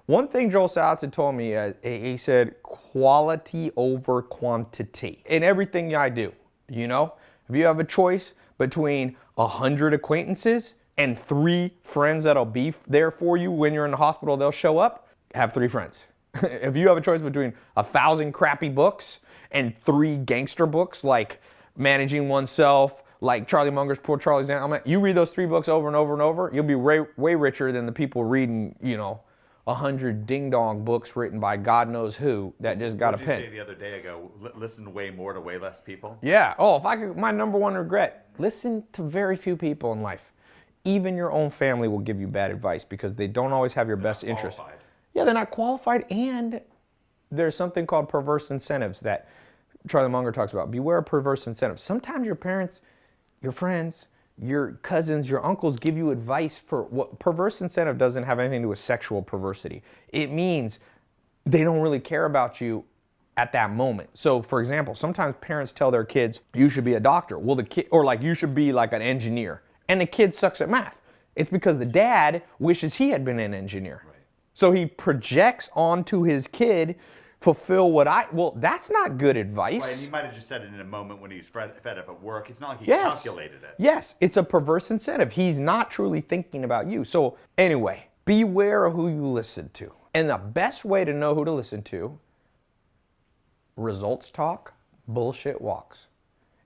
One thing Joel Salatin told me, he said, quality over quantity in everything I do. You know, if you have a choice between 100 acquaintances and 3 friends that'll be there for you when you're in the hospital, they'll show up, have 3 friends. If you have a choice between 1,000 crappy books and 3 gangster books like Managing Oneself, like Charlie Munger's Poor Charlie's Aunt, you read those 3 books over and over and over, you'll be way richer than the people reading, 100 ding-dong books written by God knows who that just got a pen. What did you say the other day ago? Listen way more to way less people? Yeah. Oh, if I could, my number one regret, listen to very few people in life. Even your own family will give you bad advice because they don't always have your best interest. Yeah, they're not qualified, and there's something called perverse incentives that Charlie Munger talks about. Beware of perverse incentives. Sometimes your parents, your friends, your cousins, your uncles give you advice for what perverse incentive doesn't have anything to do with sexual perversity. It means they don't really care about you at that moment. So for example, sometimes parents tell their kids, you should be a doctor. Well, the kid, or like you should be like an engineer. And the kid sucks at math. It's because the dad wishes he had been an engineer. Right. So he projects onto his kid, fulfill well, that's not good advice. Right, and he might have just said it in a moment when he's fed up at work. It's not like he calculated it. Yes, it's a perverse incentive. He's not truly thinking about you. So anyway, beware of who you listen to. And the best way to know who to listen to, results talk, bullshit walks.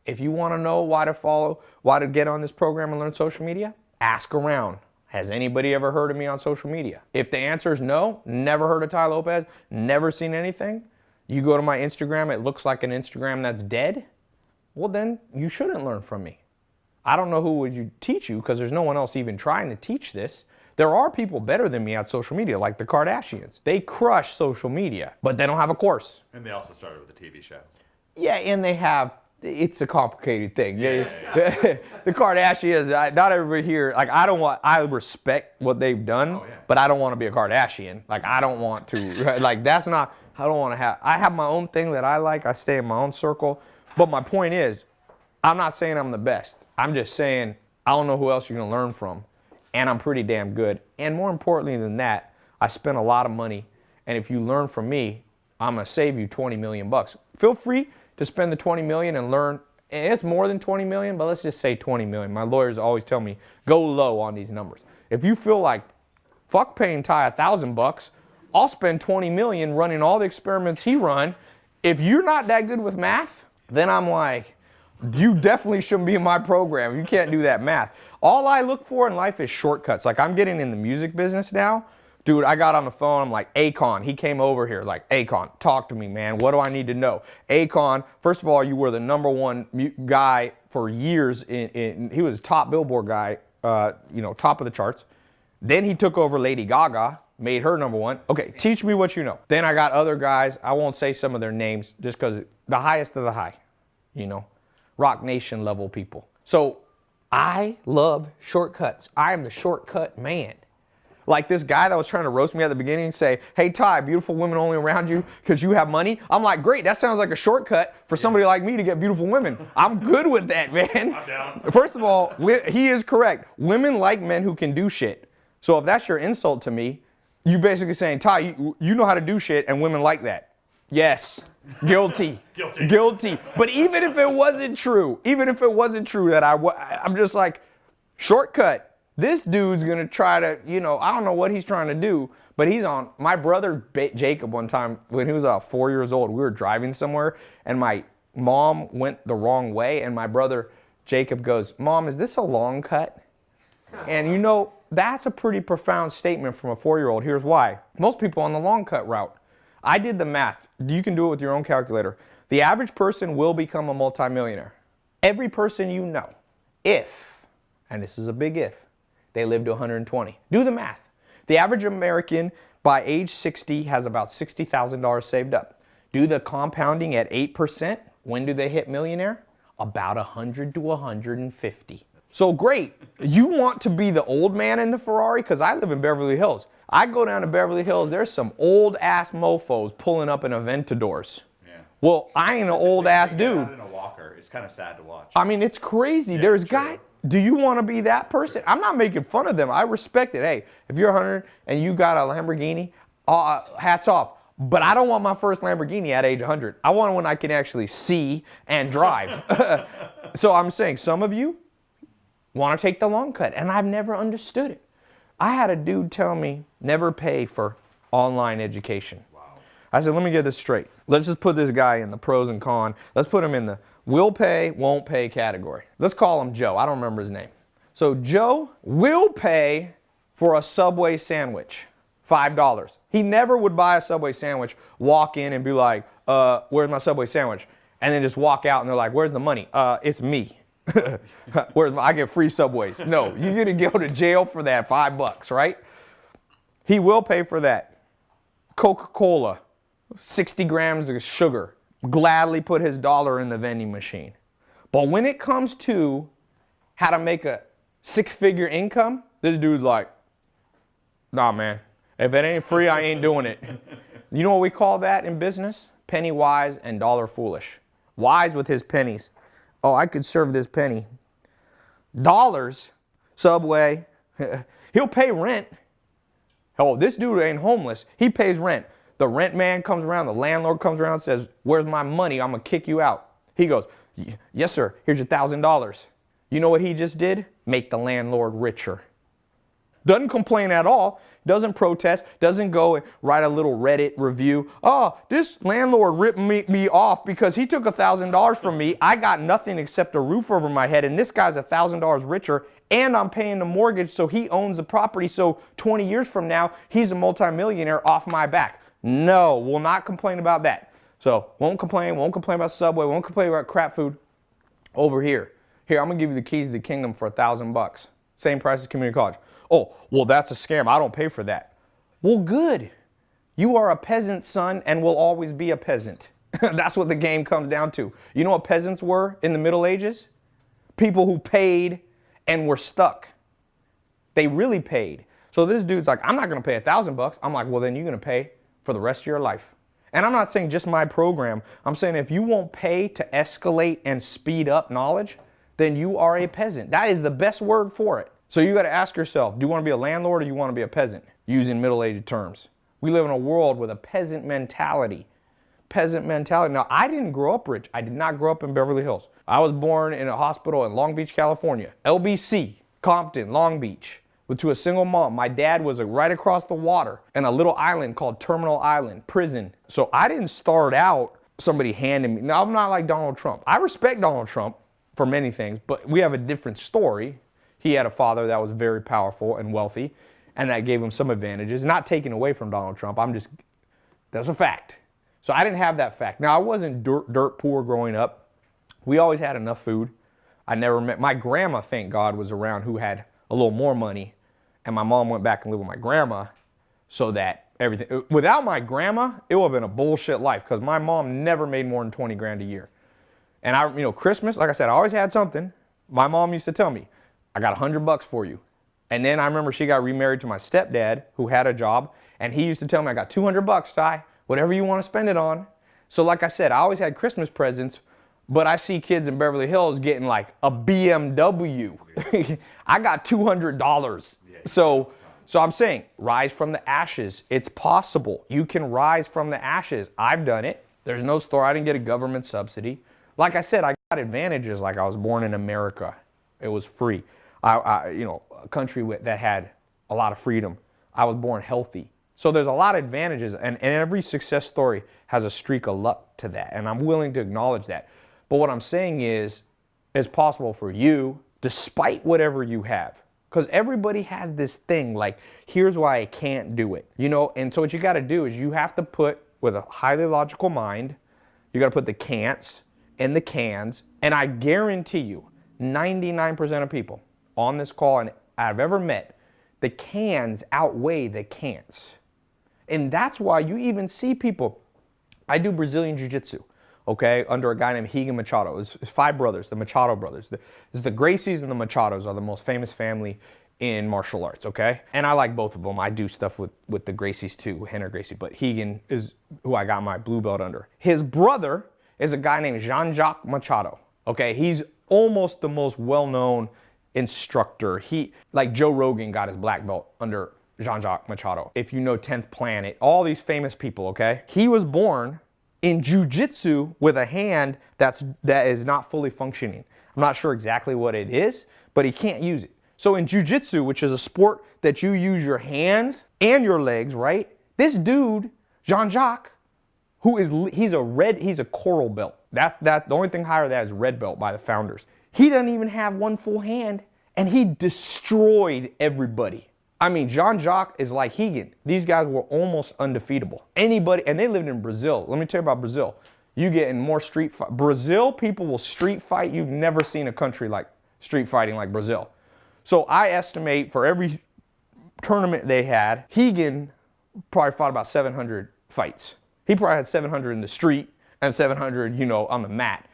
If you want to know why to get on this program and learn social media, ask around. Has anybody ever heard of me on social media? If the answer is no, never heard of Tai Lopez, never seen anything, you go to my Instagram, it looks like an Instagram that's dead, well then you shouldn't learn from me. I don't know who would teach you because there's no one else even trying to teach this. There are people better than me at social media, like the Kardashians. They crush social media, but they don't have a course. And they also started with a TV show. Yeah, and it's a complicated thing. The Kardashians, not everybody here, like I respect what they've done, but I don't want to be a Kardashian. Like I don't want to, like I don't want to I have my own thing that I like. I stay in my own circle. But my point is, I'm not saying I'm the best. I'm just saying I don't know who else you're going to learn from. And I'm pretty damn good. And more importantly than that, I spend a lot of money. And if you learn from me, I'm going to save you 20 million bucks. Feel free to spend the 20 million and learn. And it's more than 20 million, but let's just say 20 million. My lawyers always tell me, go low on these numbers. If you feel like, fuck paying Tai $1,000, I'll spend 20 million running all the experiments he run. If you're not that good with math, then I'm like, you definitely shouldn't be in my program. You can't do that math. All I look for in life is shortcuts. Like I'm getting in the music business now. Dude, I got on the phone, I'm like, Akon, he came over here, like, Akon, talk to me, man, what do I need to know? Akon, first of all, you were the #1 guy for years, he was top Billboard guy, top of the charts. Then he took over Lady Gaga, made her #1. Okay, teach me what you know. Then I got other guys, I won't say some of their names, just because the highest of the high, Rock Nation level people. So I love shortcuts. I am the shortcut man. Like this guy that was trying to roast me at the beginning and say, hey, Tai, beautiful women only around you because you have money. I'm like, great, that sounds like a shortcut for somebody like me to get beautiful women. I'm good with that, man. I'm down. First of all, he is correct. Women like men who can do shit. So if that's your insult to me, you basically saying, Tai, you know how to do shit and women like that. Yes. Guilty. Guilty. But even if it wasn't true that I'm just like, shortcut. This dude's gonna try to, I don't know what he's trying to do, but he's on. My brother Jacob one time, when he was 4 years old, we were driving somewhere and my mom went the wrong way and my brother Jacob goes, Mom, is this a long cut? And that's a pretty profound statement from a 4-year-old. Here's why. Most people on the long cut route. I did the math. You can do it with your own calculator. The average person will become a multimillionaire. Every person you know, if, and this is a big if, they live to 120. Do the math. The average American by age 60 has about $60,000 saved up. Do the compounding at 8%. When do they hit millionaire? About 100 to 150. So great. You want to be the old man in the Ferrari? Because I live in Beverly Hills. I go down to Beverly Hills, there's some old ass mofos pulling up in Aventadors. Yeah. Well, I ain't an old ass dude. In a walker. It's kind of sad to watch. I mean, it's crazy. Yeah, there's guys. Do you want to be that person? I'm not making fun of them. I respect it. Hey, if you're 100 and you got a Lamborghini, hats off. But I don't want my first Lamborghini at age 100. I want one I can actually see and drive. So I'm saying some of you want to take the long cut, and I've never understood it. I had a dude tell me, never pay for online education. Wow. I said, let me get this straight. Let's just put this guy in the pros and cons. Let's put him in the will pay, won't pay category. Let's call him Joe. I don't remember his name. So Joe will pay for a Subway sandwich, $5. He never would buy a Subway sandwich, walk in and be like, where's my Subway sandwich? And then just walk out and they're like, where's the money? It's me. I get free Subways. No, you're gonna go to jail for that, $5, right? He will pay for that. Coca-Cola, 60 grams of sugar, gladly put his dollar in the vending machine. But when it comes to how to make a 6-figure income, this dude's like, nah, man, if it ain't free, I ain't doing it. You know what we call that in business? Penny wise and dollar foolish. Wise with his pennies. Oh, I could serve this penny. Dollars, Subway, he'll pay rent. Oh, this dude ain't homeless. He pays rent. The rent man comes around, the landlord comes around and says, where's my money? I'm gonna kick you out. He goes, yes, sir, here's your $1,000. You know what he just did? Make the landlord richer. Doesn't complain at all, doesn't protest, doesn't go and write a little Reddit review. Oh, this landlord ripped me off because he took $1,000 from me. I got nothing except a roof over my head, and this guy's $1,000 richer, and I'm paying the mortgage, so he owns the property, so 20 years from now, he's a multimillionaire off my back. No, will not complain about that. So, won't complain about Subway, won't complain about crap food. Over here. Here, I'm gonna give you the keys to the kingdom for $1,000. Same price as community college. Oh, well, that's a scam. I don't pay for that. Well, good. You are a peasant's son and will always be a peasant. That's what the game comes down to. You know what peasants were in the Middle Ages? People who paid and were stuck. They really paid. So this dude's like, I'm not going to pay $1,000. I'm like, well, then you're going to pay for the rest of your life. And I'm not saying just my program. I'm saying if you won't pay to escalate and speed up knowledge, then you are a peasant. That is the best word for it. So you got to ask yourself, do you want to be a landlord or do you want to be a peasant? Using middle-aged terms. We live in a world with a peasant mentality. Peasant mentality. Now, I didn't grow up rich. I did not grow up in Beverly Hills. I was born in a hospital in Long Beach, California. LBC, Compton, Long Beach. To a single mom. My dad was right across the water in a little island called Terminal Island, prison. So I didn't start out somebody handing me. Now, I'm not like Donald Trump. I respect Donald Trump for many things, but we have a different story. He had a father that was very powerful and wealthy, and that gave him some advantages. Not taken away from Donald Trump. That's a fact. So I didn't have that fact. Now, I wasn't dirt poor growing up. We always had enough food. I never met, my grandma, thank God, was around who had a little more money, and my mom went back and lived with my grandma so that everything, without my grandma, it would have been a bullshit life because my mom never made more than 20 grand a year. And Christmas, like I said, I always had something. My mom used to tell me, I got $100 for you. And then I remember she got remarried to my stepdad who had a job, and he used to tell me, I got $200, Ty, whatever you want to spend it on. So like I said, I always had Christmas presents, but I see kids in Beverly Hills getting like a BMW. I got $200. So I'm saying, rise from the ashes. It's possible. You can rise from the ashes. I've done it. There's no store. I didn't get a government subsidy. Like I said, I got advantages like I was born in America. It was free. A country that had a lot of freedom. I was born healthy. So there's a lot of advantages, and every success story has a streak of luck to that, and I'm willing to acknowledge that. But what I'm saying is, it's possible for you, despite whatever you have. Because everybody has this thing, like, here's why I can't do it. And so what you got to do is you have to put, with a highly logical mind, you got to put the can'ts and the cans, and I guarantee you, 99% of people on this call and I've ever met, the cans outweigh the can'ts. And that's why you even see people. I do Brazilian Jiu-Jitsu, okay, under a guy named Rigan Machado. It's 5 brothers, the Machado brothers. The Gracies and the Machados are the most famous family in martial arts, okay? And I like both of them. I do stuff with the Gracies too, Rener Gracie, but Rigan is who I got my blue belt under. His brother is a guy named Jean-Jacques Machado, okay? He's almost the most well-known instructor. Like Joe Rogan got his black belt under Jean-Jacques Machado. If you know 10th Planet, all these famous people, okay? He was born in jiu-jitsu with a hand that is not fully functioning. I'm not sure exactly what it is, but he can't use it. So in jiu-jitsu, which is a sport that you use your hands and your legs, right? This dude, Jean-Jacques, he's a coral belt. The only thing higher than that is red belt by the founders. He doesn't even have one full hand, and he destroyed everybody. I mean, Jean-Jacques is like Higan. These guys were almost undefeatable. Anybody, and they lived in Brazil. Let me tell you about Brazil. You get in more street fight. Brazil, people will street fight. You've never seen a country like street fighting like Brazil. So I estimate for every tournament they had, Higan probably fought about 700 fights. He probably had 700 in the street and 700, on the mat.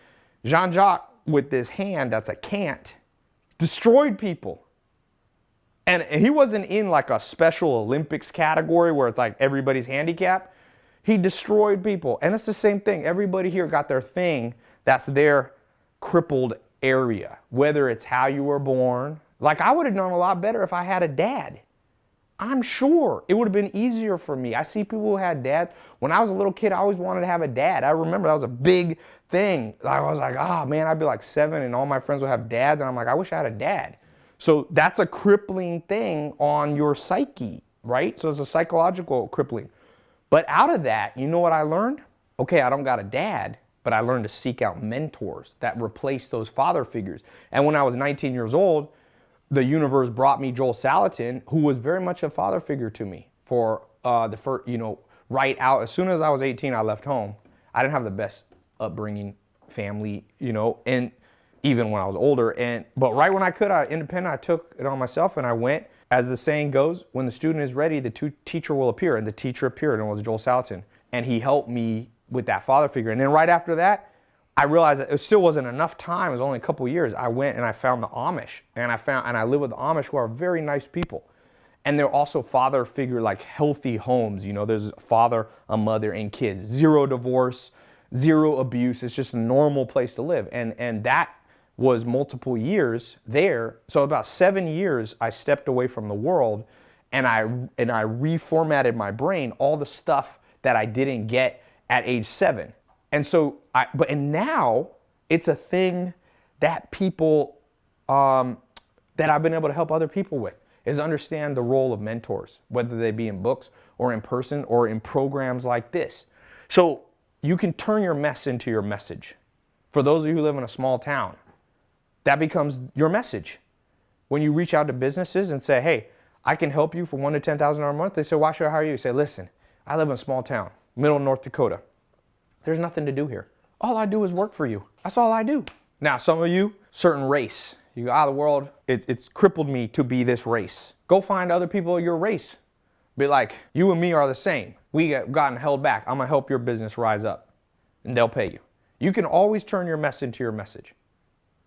Jean-Jacques, with this hand that's a cant, destroyed people. And he wasn't in like a special Olympics category where it's like everybody's handicapped. He destroyed people. And it's the same thing. Everybody here got their thing that's their crippled area, whether it's how you were born. Like I would have done a lot better if I had a dad. I'm sure it would have been easier for me. I see people who had dads. When I was a little kid, I always wanted to have a dad. I remember that was a big thing. I was like, oh man, I'd be like 7 and all my friends would have dads. And I'm like, I wish I had a dad. So that's a crippling thing on your psyche, right? So it's a psychological crippling. But out of that, you know what I learned? Okay, I don't got a dad, but I learned to seek out mentors that replace those father figures. And when I was 19 years old, the universe brought me Joel Salatin, who was very much a father figure to me for the first, right out. As soon as I was 18, I left home. I didn't have the best upbringing, family, and even when I was older. But right when I could, I took it on myself and I went. As the saying goes, when the student is ready, the teacher will appear. And the teacher appeared, and it was Joel Salatin. And he helped me with that father figure. And then right after that, I realized that it still wasn't enough time. It was only a couple years. I went and I found the Amish, and I live with the Amish, who are very nice people. And they're also father figure, like healthy homes. There's a father, a mother, and kids. Zero divorce, zero abuse. It's just a normal place to live. And that was multiple years there. So about 7 years, I stepped away from the world, and I reformatted my brain, all the stuff that I didn't get at age 7. And so, now it's a thing that people, that I've been able to help other people with, is understand the role of mentors, whether they be in books or in person or in programs like this. So you can turn your mess into your message. For those of you who live in a small town, that becomes your message. When you reach out to businesses and say, hey, I can help you for $1,000 to $10,000 a month, they say, why should I hire you? You say, listen, I live in a small town, middle of North Dakota. There's nothing to do here. All I do is work for you. That's all I do. Now, some of you, certain race. You go out of the world, it's crippled me to be this race. Go find other people of your race. Be like, you and me are the same. We have gotten held back. I'm gonna help your business rise up. And they'll pay you. You can always turn your mess into your message.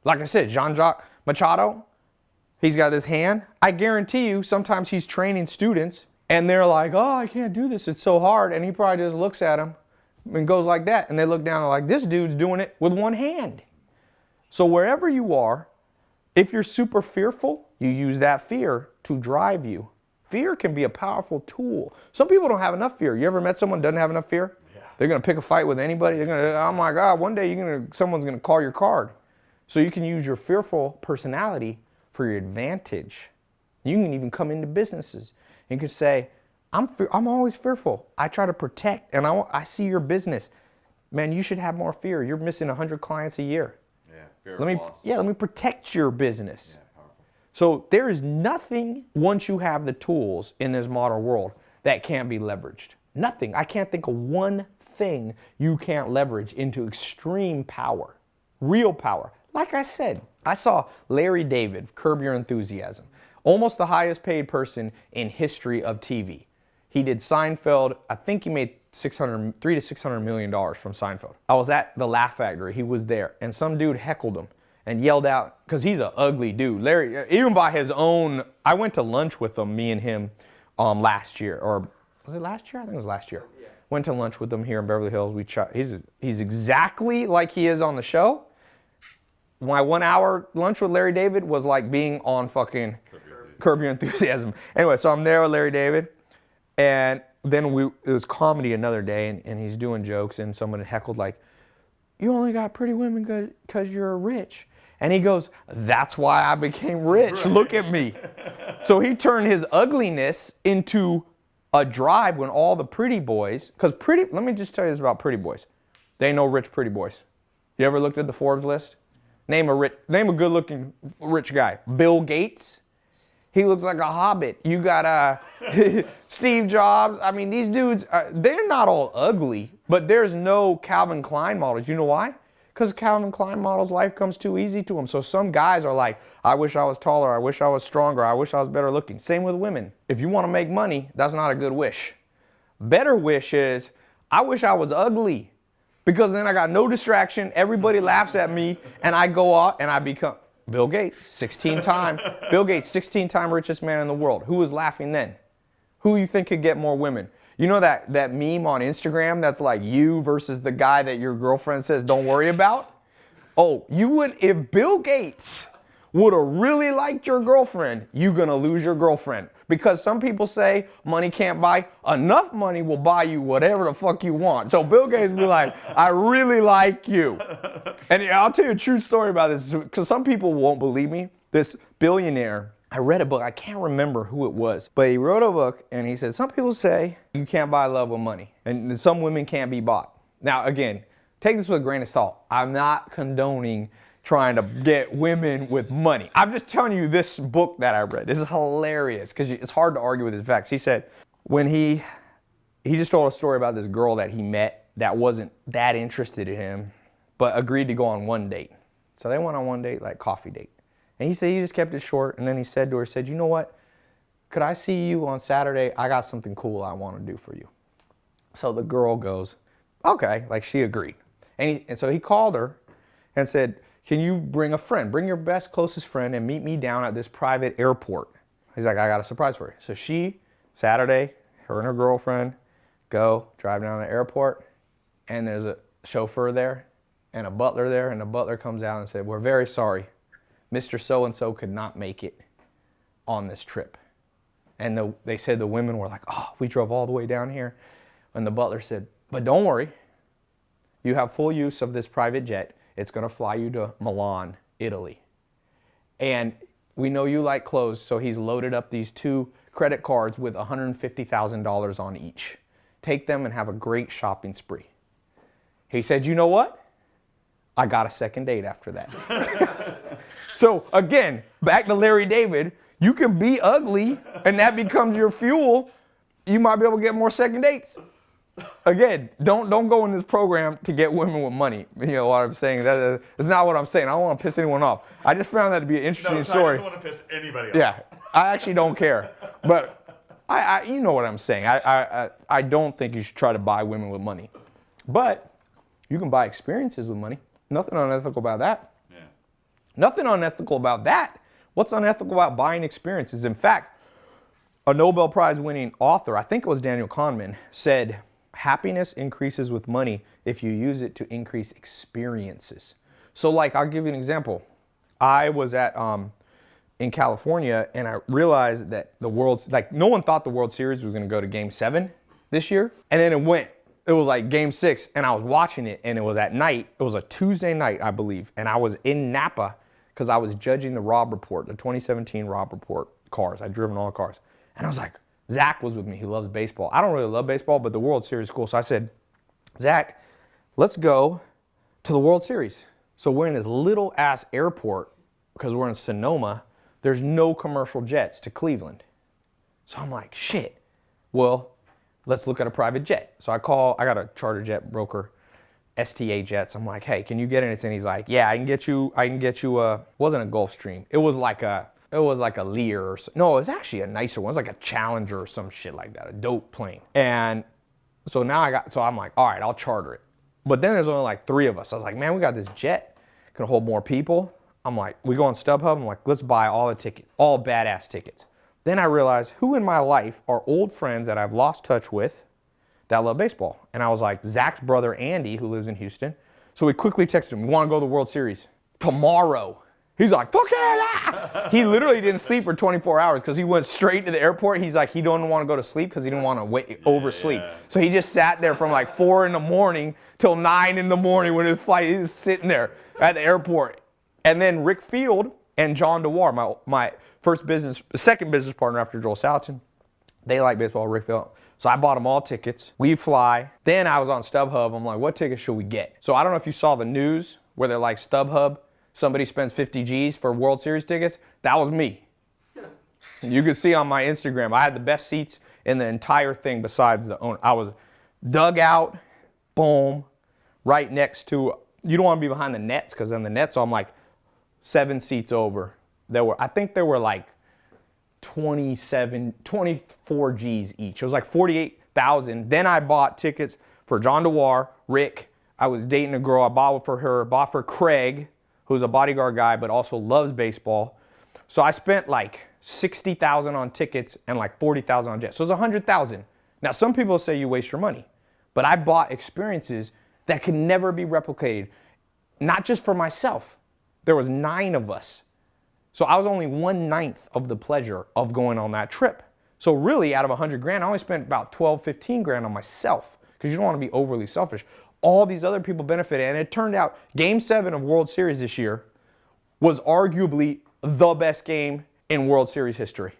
Like I said, Jean-Jacques Machado, he's got this hand. I guarantee you, sometimes he's training students and they're like, oh, I can't do this. It's so hard. And he probably just looks at them and goes like that, and they look down and like, this dude's doing it with one hand. So wherever you are, if you're super fearful, you use that fear to drive you. Fear can be a powerful tool. Some people don't have enough fear. You ever met someone who doesn't have enough fear? Yeah. They're gonna pick a fight with anybody. They're gonna, oh my God, one day someone's gonna call your card. So you can use your fearful personality for your advantage. You can even come into businesses and you can say, I'm always fearful. I try to protect, and I see your business. Man, you should have more fear. You're missing 100 clients a year. Yeah, fear of loss. Let me protect your business. Yeah, powerful. So there is nothing, once you have the tools in this modern world, that can't be leveraged. Nothing. I can't think of one thing you can't leverage into extreme power, real power. Like I said, I saw Larry David, Curb Your Enthusiasm, almost the highest paid person in history of TV. He did Seinfeld. I think he made $300 to $600 million from Seinfeld. I was at the Laugh Factory. He was there, and some dude heckled him and yelled out, because he's an ugly dude. Larry, even by his own, I went to lunch with him, me and him, last year, or was it last year? I think it was last year. Yeah. Went to lunch with him here in Beverly Hills. He's exactly like he is on the show. My 1 hour lunch with Larry David was like being on fucking Curb Your Enthusiasm. Anyway, so I'm there with Larry David, and then it was comedy another day, and he's doing jokes, and someone heckled like, "You only got pretty women because you're rich." And he goes, "That's why I became rich. Look at me." So he turned his ugliness into a drive when all the pretty boys, let me just tell you this about pretty boys. They know rich pretty boys. You ever looked at the Forbes list? Name a good-looking rich guy. Bill Gates. He looks like a hobbit. You got Steve Jobs. I mean, these dudes, they're not all ugly, but there's no Calvin Klein models. You know why? Because Calvin Klein models, life comes too easy to them. So some guys are like, I wish I was taller, I wish I was stronger, I wish I was better looking. Same with women. If you want to make money, that's not a good wish. Better wish is, I wish I was ugly, because then I got no distraction, everybody laughs at me, and I go out and I become Bill Gates, 16-time richest man in the world. Who was laughing then? Who you think could get more women? You know that meme on Instagram that's like you versus the guy that your girlfriend says don't worry about? Oh, you would, if Bill Gates would have really liked your girlfriend, you're gonna lose your girlfriend. Because some people say money can't buy, enough money will buy you whatever the fuck you want. So Bill Gates will be like, I really like you. And I'll tell you a true story about this, because some people won't believe me. This billionaire, I read a book, I can't remember who it was, but he wrote a book and he said, some people say you can't buy love with money and some women can't be bought. Now again, take this with a grain of salt. I'm not condoning trying to get women with money. I'm just telling you this book that I read. This is hilarious because it's hard to argue with his facts. He said when he just told a story about this girl that he met that wasn't that interested in him, but agreed to go on one date. So they went on one date, like coffee date. And he said he just kept it short, and then he said to her, you know what? Could I see you on Saturday? I got something cool I want to do for you. So the girl goes, okay, like she agreed. And so he called her and said, can you bring a friend? Bring your best, closest friend and meet me down at this private airport. He's like, I got a surprise for you. So Saturday, her and her girlfriend drive down to the airport, and there's a chauffeur there and a butler there, and the butler comes out and said, we're very sorry. Mr. So-and-so could not make it on this trip. And they said the women were like, oh, we drove all the way down here. And the butler said, but don't worry. You have full use of this private jet. It's going to fly you to Milan, Italy. And we know you like clothes, so he's loaded up these 2 credit cards with $150,000 on each. Take them and have a great shopping spree. He said, you know what? I got a second date after that. So again, back to Larry David, you can be ugly and that becomes your fuel. You might be able to get more second dates. Again, don't go in this program to get women with money. You know what I'm saying? That is not what I'm saying. I don't want to piss anyone off. I just found that to be an interesting story. I don't want to piss anybody off. Yeah, I actually don't care. But you know what I'm saying. I don't think you should try to buy women with money. But you can buy experiences with money. Nothing unethical about that. Yeah. Nothing unethical about that. What's unethical about buying experiences? In fact, a Nobel Prize winning author, I think it was Daniel Kahneman, said happiness increases with money if you use it to increase experiences. So like, I'll give you an example. I was in California and I realized that no one thought the World Series was going to go to Game 7 this year. And then it was like Game 6 and I was watching it and it was at night. It was a Tuesday night, I believe. And I was in Napa because I was judging the Robb Report, the 2017 Robb Report cars. I'd driven all the cars. And I was like, Zach was with me. He loves baseball. I don't really love baseball, but the World Series is cool. So I said, Zach, let's go to the World Series. So we're in this little ass airport because we're in Sonoma. There's no commercial jets to Cleveland. So I'm like, shit. Well, let's look at a private jet. So I got a charter jet broker, STA Jets. I'm like, hey, can you get anything? He's like, yeah, I can get you it wasn't a Gulfstream. It was like a Lear or something. No, it was actually a nicer one. It was like a Challenger or some shit like that, a dope plane. And so I'm like, all right, I'll charter it. But then there's only like 3 of us. I was like, man, we got this jet. Can hold more people. I'm like, we go on StubHub. I'm like, let's buy all the tickets, all badass tickets. Then I realized who in my life are old friends that I've lost touch with that love baseball. And I was like, Zach's brother, Andy, who lives in Houston. So we quickly texted him, we want to go to the World Series tomorrow. He's like, fuck yeah! He literally didn't sleep for 24 hours because he went straight to the airport. He's like, he don't want to go to sleep because he didn't want to oversleep. So he just sat there from like 4 in the morning till 9 in the morning when his flight. He was sitting there at the airport. And then Rick Field and John DeWar, my second business partner after Joel Salatin, they like baseball, Rick Field. So I bought them all tickets. We fly. Then I was on StubHub. I'm like, what tickets should we get? So I don't know if you saw the news where they're like, StubHub, somebody spends 50 G's for World Series tickets. That was me. You can see on my Instagram, I had the best seats in the entire thing besides the owner. I was dug out, boom, right next to, you don't want to be behind the nets because then the nets, so I'm like 7 seats over. I think there were like 24 G's each. It was like 48,000. Then I bought tickets for John DeWar, Rick. I was dating a girl. I bought for her, bought for Craig, who's a bodyguard guy, but also loves baseball. So I spent like 60,000 on tickets and like 40,000 on jets. So it's 100,000. Now, some people say you waste your money, but I bought experiences that can never be replicated. Not just for myself. There was 9 of us. So I was only 1/9 of the pleasure of going on that trip. So really, out of 100 grand, I only spent about 12, 15 grand on myself because you don't want to be overly selfish. All these other people benefited, and it turned out Game 7 of World Series this year was arguably the best game in World Series history.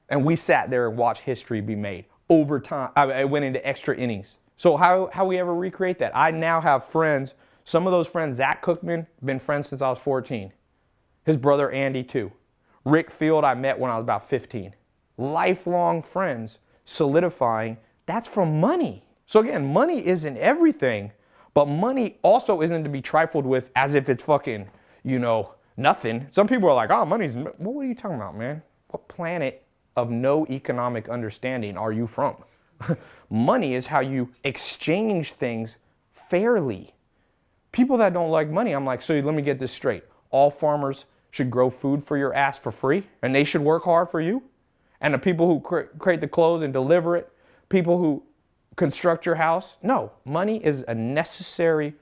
And we sat there and watched history be made. Overtime, I went into extra innings. So how we ever recreate that? I now have friends, some of those friends, Zach Cookman, been friends since I was 14. His brother Andy too. Rick Field I met when I was about 15. Lifelong friends, solidifying, that's from money. So again, money isn't everything, but money also isn't to be trifled with as if it's fucking, nothing. Some people are like, oh, money's, what are you talking about, man? What planet of no economic understanding are you from? Money is how you exchange things fairly. People that don't like money, I'm like, so let me get this straight. All farmers should grow food for your ass for free, and they should work hard for you. And the people who create the clothes and deliver it, people who construct your house, no, money is a necessary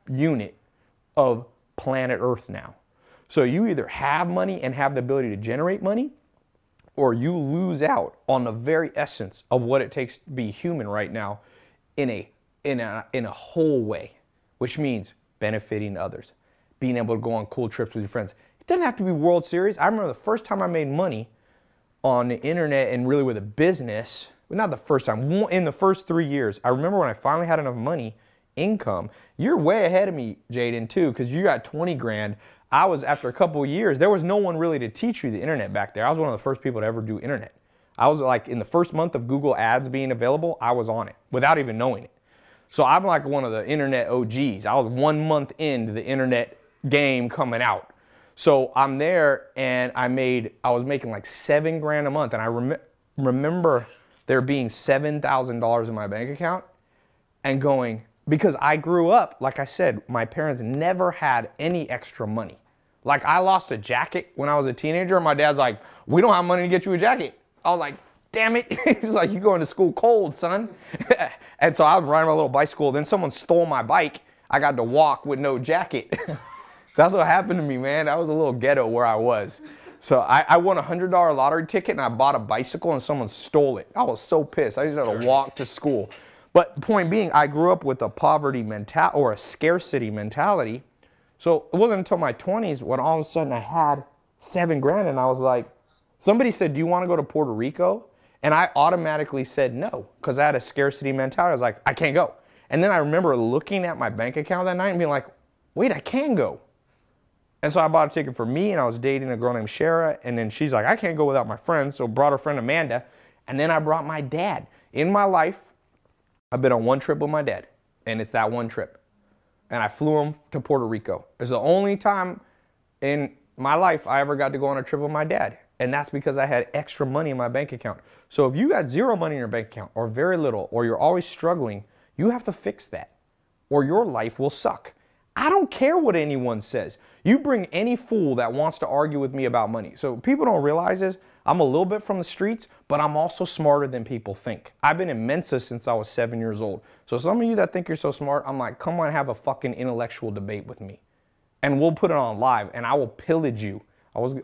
unit of planet Earth now. So you either have money and have the ability to generate money, or you lose out on the very essence of what it takes to be human right now in a whole way, which means benefiting others, being able to go on cool trips with your friends. It doesn't have to be World Series. I remember the first time I made money on the internet and really with a business, well, not the first time, in the first 3 years, I remember when I finally had enough money, income. You're way ahead of me, Jaden, too, because you got 20 grand. I was, after a couple of years, there was no one really to teach you the internet back there. I was one of the first people to ever do internet. I was like, in the first month of Google Ads being available, I was on it without even knowing it. So I'm like one of the internet OGs. I was 1 month into the internet game coming out. So I'm there and I was making like 7 grand a month. And I remember there being $7,000 in my bank account and going, because I grew up, like I said, my parents never had any extra money. Like I lost a jacket when I was a teenager and my dad's like, we don't have money to get you a jacket. I was like, damn it. He's like, you're going to school cold, son. And so I was riding my little bicycle. Then someone stole my bike. I got to walk with no jacket. That's what happened to me, man. That was a little ghetto where I was. So I won a $100 lottery ticket and I bought a bicycle and someone stole it. I was so pissed. I used to have to walk to school. But point being, I grew up with a poverty mentality or a scarcity mentality. So it wasn't until my 20s when all of a sudden I had 7 grand and I was like, somebody said, do you want to go to Puerto Rico? And I automatically said no, because I had a scarcity mentality. I was like, I can't go. And then I remember looking at my bank account that night and being like, wait, I can go. And so I bought a ticket for me, and I was dating a girl named Shara, and then she's like, I can't go without my friends, so brought her friend Amanda, and then I brought my dad. In my life, I've been on one trip with my dad, and it's that one trip. And I flew him to Puerto Rico. It's the only time in my life I ever got to go on a trip with my dad, and that's because I had extra money in my bank account. So if you got zero money in your bank account, or very little, or you're always struggling, you have to fix that, or your life will suck. I don't care what anyone says. You bring any fool that wants to argue with me about money. So people don't realize this. I'm a little bit from the streets, but I'm also smarter than people think. I've been in Mensa since I was 7 years old. So some of you that think you're so smart, I'm like, come on, have a fucking intellectual debate with me. and we'll put it on live, and I will pillage you.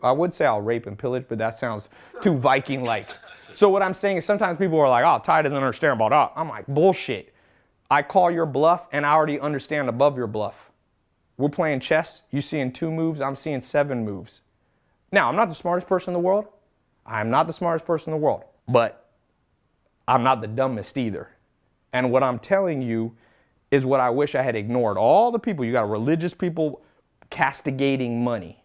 I would say I'll rape and pillage, but that sounds too Viking-like. So what I'm saying is sometimes people are like, oh, Ty doesn't understand about that. I'm like, bullshit. I call your bluff, and I already understand above your bluff. We're playing chess. You seeing 2 moves. I'm seeing 7 moves. Now, I'm not the smartest person in the world. I'm not the smartest person in the world. But I'm not the dumbest either. And what I'm telling you is what I wish I had ignored. All the people, you got religious people castigating money.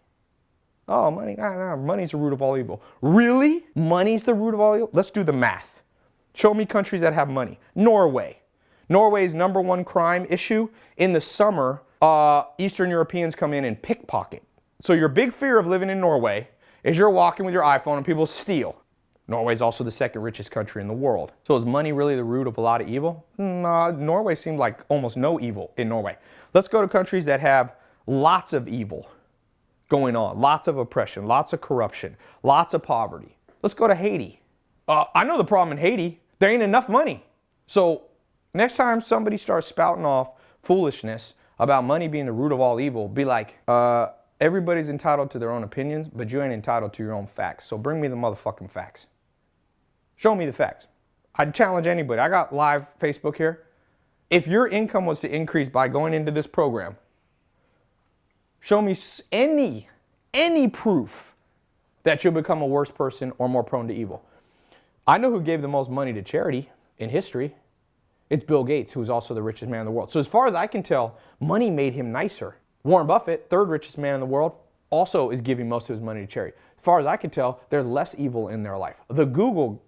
Oh, money, money's the root of all evil. Really? Money's the root of all evil? Let's do the math. Show me countries that have money. Norway. Norway's #1 crime issue. In the summer, Eastern Europeans come in and pickpocket. So your big fear of living in Norway is you're walking with your iPhone and people steal. Norway's also the 2nd richest country in the world. So is money really the root of a lot of evil? Norway seemed like almost no evil in Norway. Let's go to countries that have lots of evil going on, lots of oppression, lots of corruption, lots of poverty. Let's go to Haiti. I know the problem in Haiti. There ain't enough money. So next time somebody starts spouting off foolishness about money being the root of all evil, be like, everybody's entitled to their own opinions, but you ain't entitled to your own facts. So bring me the motherfucking facts. Show me the facts. I'd challenge anybody. I got live Facebook here. If your income was to increase by going into this program, show me any proof that you'll become a worse person or more prone to evil. I know who gave the most money to charity in history. It's Bill Gates, who's also the richest man in the world. So as far as I can tell, money made him nicer. Warren Buffett, 3rd richest man in the world, also is giving most of his money to charity. As far as I can tell, there's less evil in their life. The 2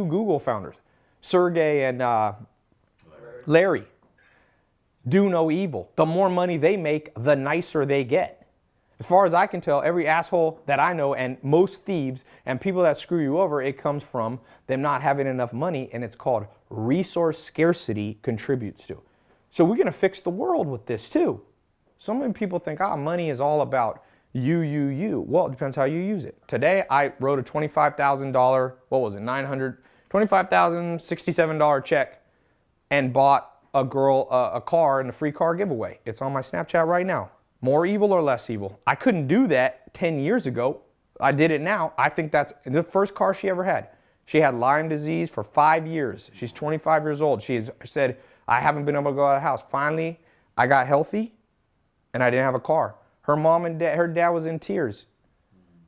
Google founders, Sergey and Larry, do no evil. The more money they make, the nicer they get. As far as I can tell, every asshole that I know and most thieves and people that screw you over, it comes from them not having enough money, and it's called resource scarcity contributes to. So we're going to fix the world with this too. So many people think, money is all about you. Well, it depends how you use it. Today, I wrote a $25,000, $25,067 check and bought a girl a car in a free car giveaway. It's on my Snapchat right now. More evil or less evil? I couldn't do that 10 years ago. I did it now. I think that's the first car she ever had. She had Lyme disease for 5 years. She's 25 years old. She said, I haven't been able to go out of the house. Finally, I got healthy and I didn't have a car. Her mom and dad, her dad was in tears.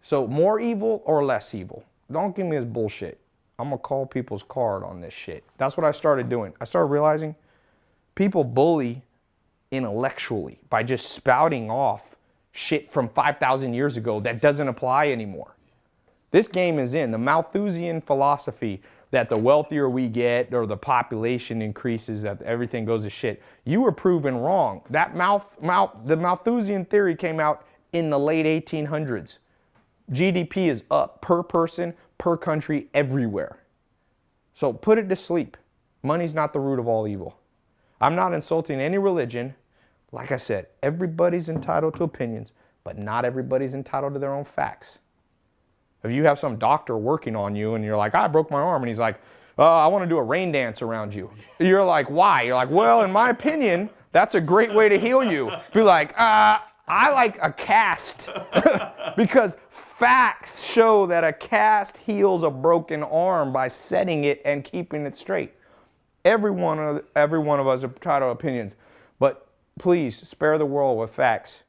So more evil or less evil? Don't give me this bullshit. I'm gonna call people's card on this shit. That's what I started doing. I started realizing people bully intellectually by just spouting off shit from 5,000 years ago that doesn't apply anymore. This game is in. The Malthusian philosophy that the wealthier we get or the population increases, that everything goes to shit. You were proven wrong. That the Malthusian theory came out in the late 1800s. GDP is up per person, per country, everywhere. So put it to sleep. Money's not the root of all evil. I'm not insulting any religion. Like I said, everybody's entitled to opinions, but not everybody's entitled to their own facts. If you have some doctor working on you and you're like, I broke my arm, and he's like, I want to do a rain dance around you. You're like, why? You're like, well, in my opinion, that's a great way to heal you. Be like, I like a cast because facts show that a cast heals a broken arm by setting it and keeping it straight. Every one of us are entitled to opinions, but please spare the world with facts.